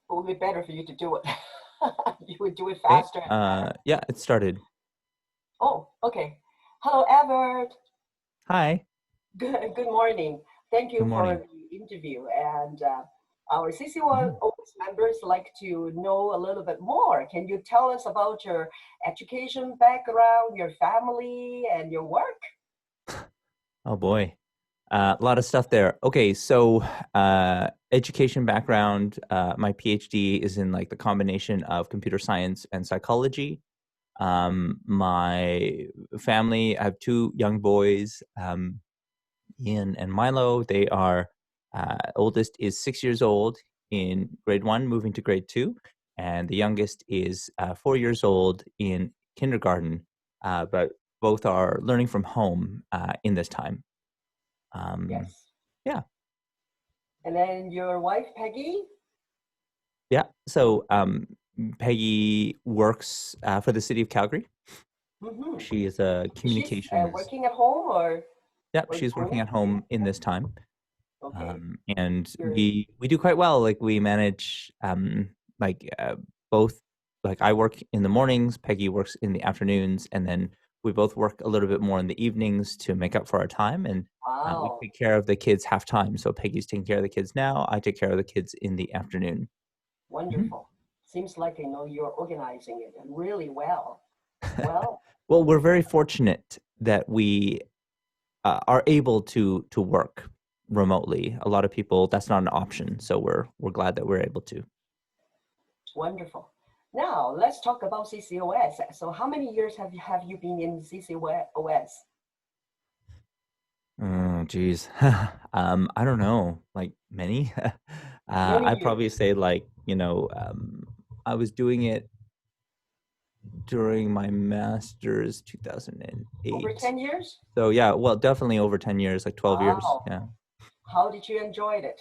It would be better for you to do it. You would do it Okay. faster and better. Yeah, it started. Oh, okay. Hello, Everett. Hi. Good morning. Thank Good you for morning. the interview. And our Mhm. CCOS members like to know a little bit more. Can you tell us about your education background, your family, and your work? Oh boy. A lot of stuff there. Okay, so education background, my PhD is in like the combination of computer science and psychology. My family, I have two young boys, Ian and Milo. They are oldest is 6 years old in grade one, moving to grade two, and the youngest is 4 years old in kindergarten. But both are learning from home in this time. Um, Yes. yeah, And then your wife, Peggy? yeah. So Peggy works for the city of Calgary. Mm-hmm. She is a She's communications. working at home Yeah, or she's working doing? at home in this time. Okay. And You're we do quite well. Like we manage like both. Like I work in the mornings, Peggy works in the afternoons, and then we both work a little bit more in the evenings to make up for our time. And we wow. take care of the kids half time. So Peggy's taking care of the kids now. I take care of the kids in the afternoon. Mhm. Wonderful. Seems like you're organizing it and really well. Well, Well, we're very fortunate that we are able to work remotely. A lot of people, that's not an option. So we're glad that we're able to. wonderful. Now let's talk about CCOS. So how many years have you been in CCOS? Oh, geez. I don't know, like many. Many I'd years. probably say like, I was doing it during my master's Over 2008. 10 years? So yeah, well, definitely over 10 years, like 12 years. Wow. Yeah. How did you enjoy it?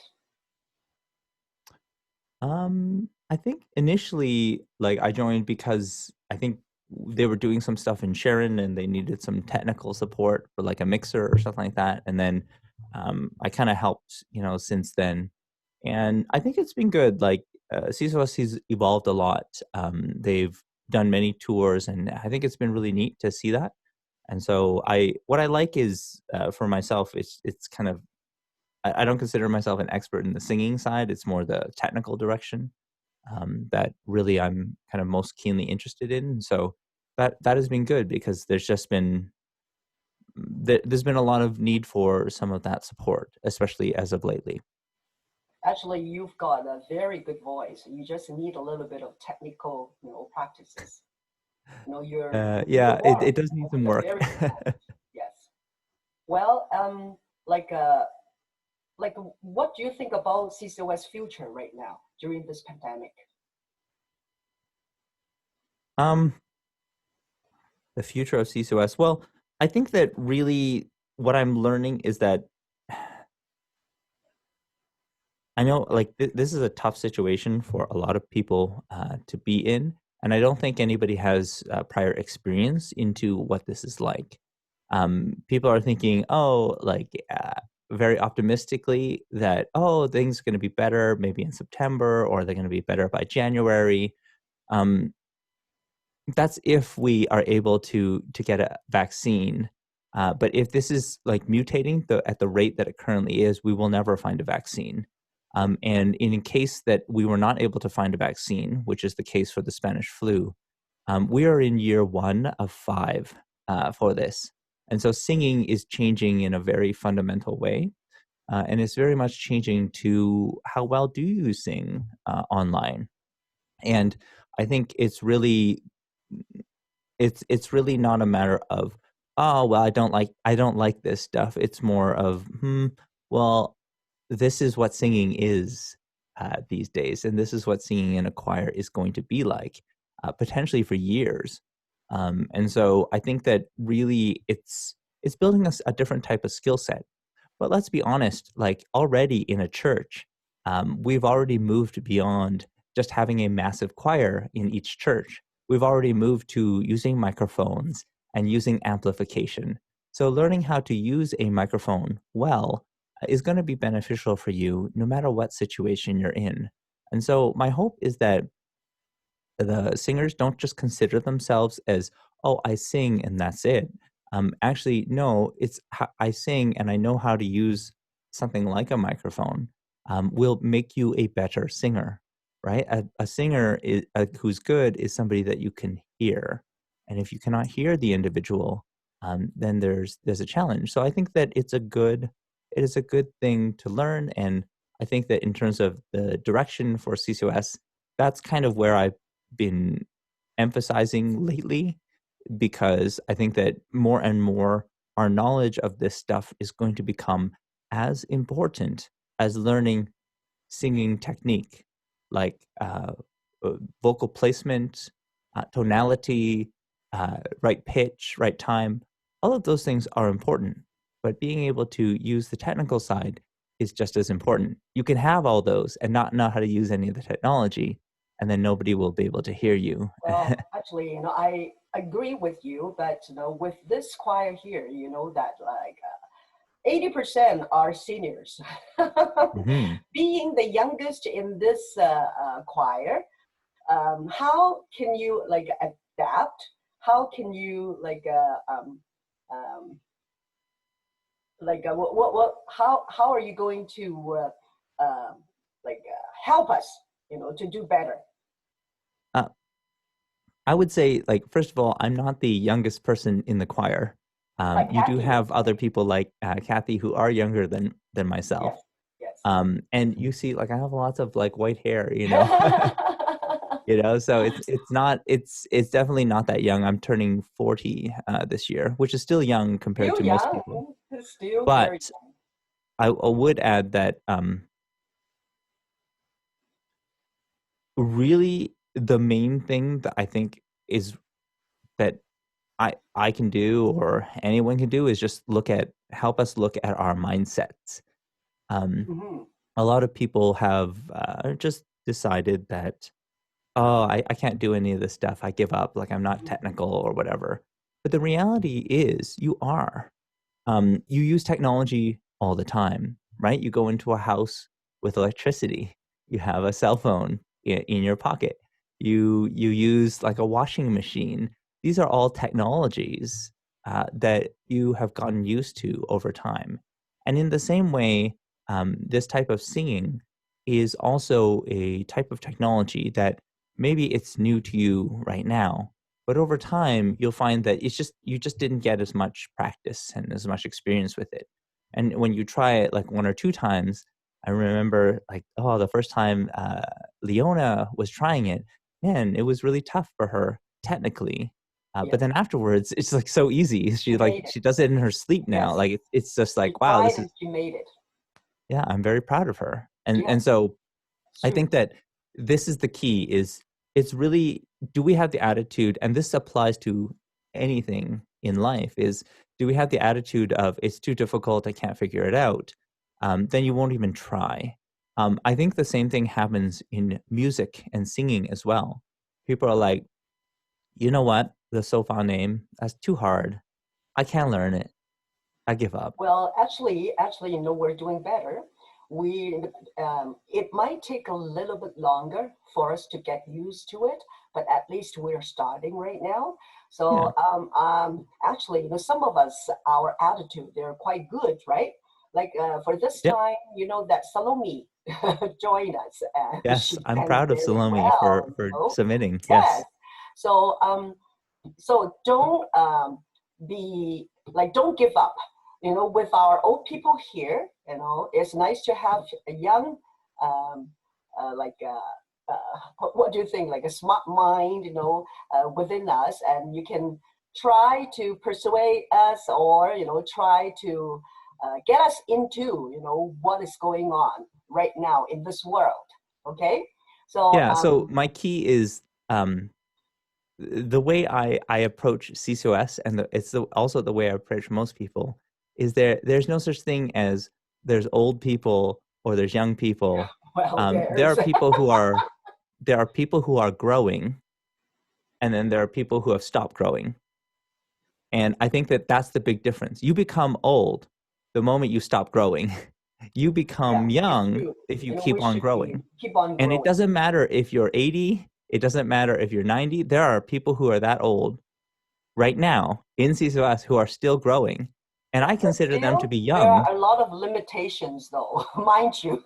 I think initially, like I joined because I think they were doing some stuff in Sharon and they needed some technical support for like a mixer or something like that. And then I kind of helped, since then. And I think it's been good. Like CSOS has evolved a lot. They've done many tours, and I think it's been really neat to see that. And so what I like is for myself, it's kind of I don't consider myself an expert in the singing side. It's more the technical direction that really I'm kind of most keenly interested in. And so that has been good because there's been a lot of need for some of that support, especially as of lately. Actually, you've got a very good voice. You just need a little bit of technical, practices. You're Yeah, born it does need with some a work. very good voice. Yes. Well, like like what do you think about CCOS future right now during this pandemic? um, the future of CCOS. Well, I think that really what I'm learning is that I know, like, this is a tough situation for a lot of people to be in, and I don't think anybody has prior experience into what this is like. People are thinking, oh, like, very optimistically that, oh, things are going to be better maybe in September, or they're going to be better by January. Um, that's if we are able to get a vaccine. But if this is like mutating at the rate that it currently is, we will never find a vaccine. And in case that we were not able to find a vaccine, which is the case for the Spanish flu, we are in year 1 of 5 for this. And so singing is changing in a very fundamental way. And it's very much changing to how well do you sing online. And I think it's really not a matter of, oh well, I don't like this stuff. It's more of, well, this is what singing is these days, and this is what singing in a choir is going to be like, potentially for years. And so I think that really it's building us a different type of skill set. But let's be honest, like already in a church, we've already moved beyond just having a massive choir in each church. We've already moved to using microphones and using amplification. So learning how to use a microphone well is going to be beneficial for you no matter what situation you're in. And so my hope is that the singers don't just consider themselves as, oh, I sing and that's it. Actually, no, I sing and I know how to use something like a microphone. Will make you a better singer, right? A singer who's good is somebody that you can hear, and if you cannot hear the individual, then there's a challenge. So I think that it is a good thing to learn, and I think that in terms of the direction for CCOS, that's kind of where I've been emphasizing lately, because I think that more and more our knowledge of this stuff is going to become as important as learning singing technique, like vocal placement, tonality, right pitch, right time. All of those things are important, but being able to use the technical side is just as important. You can have all those and not know how to use any of the technology, and then nobody will be able to hear you. Well, actually, I agree with you, but with this choir here, that like 80% are seniors. Mhm. Being the youngest in this choir, how can you like adapt? How can you how are you going to help us, to do better? Uh, I would say, like, first of all, I'm not the youngest person in the choir. Like You do Kathy is, have other people like Kathy who are younger than myself. yes, yes. And you see, like, I have lots of like white hair, so it's definitely not that young. I'm turning 40 this year, which is still young compared Still to most people. young, still very But I would add that really the main thing that I think is that I can do, or anyone can do, is just help us look at our mindsets. Um, young. Hmm. a lot of people have just decided that, oh, I can't do any of this stuff. I give up. Like, I'm not technical or whatever. But the reality is, you are. You use technology all the time, right? You go into a house with electricity. You have a cell phone in your pocket. You use like a washing machine. These are all technologies that you have gotten used to over time. And in the same way, this type of singing is also a type of technology that maybe it's new to you right now, but over time, you'll find that you just didn't get as much practice and as much experience with it. And when you try it like one or two times, I remember like, oh, the first time Leona was trying it, man, it was really tough for her technically. But Yes, then afterwards, it's like so easy. she made it. She does it in her sleep now. Yes, Like it's just she like, wow, tried this is and she made it. yeah, I'm very proud of her. And Yes, so I sure. think that this is the key, is it's really, do we have the attitude, and this applies to anything in life, is do we have the attitude of it's too difficult, I can't figure it out, then you won't even try. I think the same thing happens in music and singing as well. People are like, you know what, the sofa name, that's too hard. I can't learn it. I give up. Well, actually, we're doing better. We, it might take a little bit longer for us to get used to it, but at least we're starting right now. Yeah. So, actually, some of us, our attitude, they're quite good, right? Like for this Yep. time, that Salome joined us, and Yes, she I'm sang proud of very Salome well. for submitting. Yes. Yes. So, don't don't give up. With our old people here, it's nice to have a young, um, what do you think? Like a smart mind, within us, and you can try to persuade us, or try to get us into what is going on right now in this world. Okay, so Yeah, so my key is the way I approach CCOS, and also the way I approach most people, is there's no such thing as there's old people or there's young people. well, There there's are people who are growing, and then there are people who have stopped growing. And I think that that's the big difference. You become old the moment you stop growing. You Yeah, become it's young true. if you You know, we keep on should be growing. keep on And it growing. doesn't matter if you're 80, it doesn't matter if you're 90. There are people who are that old right now in CCOS who are still growing. And Yeah, I but consider them to still, be there young. are a lot of limitations, though, mind you.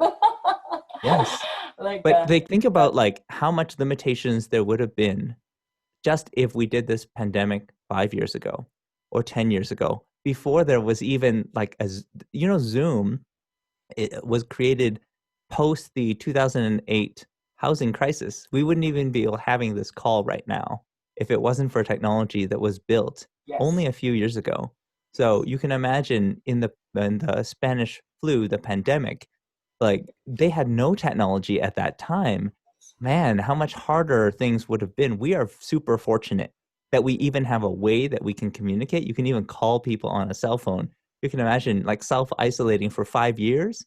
Yes. Like, But they think yeah, about like how much limitations there would have been just if we did this pandemic 5 years ago or 10 years ago, before there was even like, as you know, Zoom, it was created post the 2008 housing crisis. We wouldn't even be having this call right now if it wasn't for technology that was built yes, only a few years ago. So you can imagine in the Spanish flu, the pandemic, like they had no technology at that time. Man, how much harder things would have been. We are super fortunate that we even have a way that we can communicate. You can even call people on a cell phone. You can imagine like self-isolating for 5 years.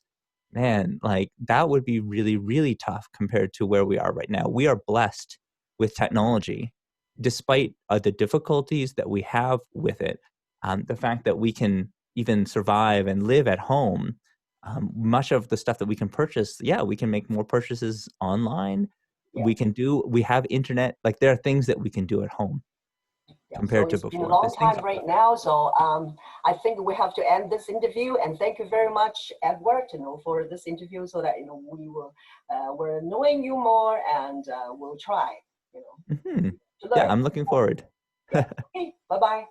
Man, like that would be really, really tough compared to where we are right now. We are blessed with technology, despite the difficulties that we have with it. The fact that we can even survive and live at home, much of the stuff that we can purchase, yeah, we can make more purchases online. yeah. We have internet, like there are things that we can do at home Yeah, so compared to it's been a before. long This thing's time right now. So I think we have to end this interview. And thank you very much, Edward, for this interview, so that we will we're knowing you more, and we'll try, Mhm. to Yeah, learn. I'm looking forward. Yeah. Okay. Bye bye.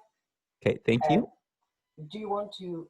Okay, thank And you. do you want to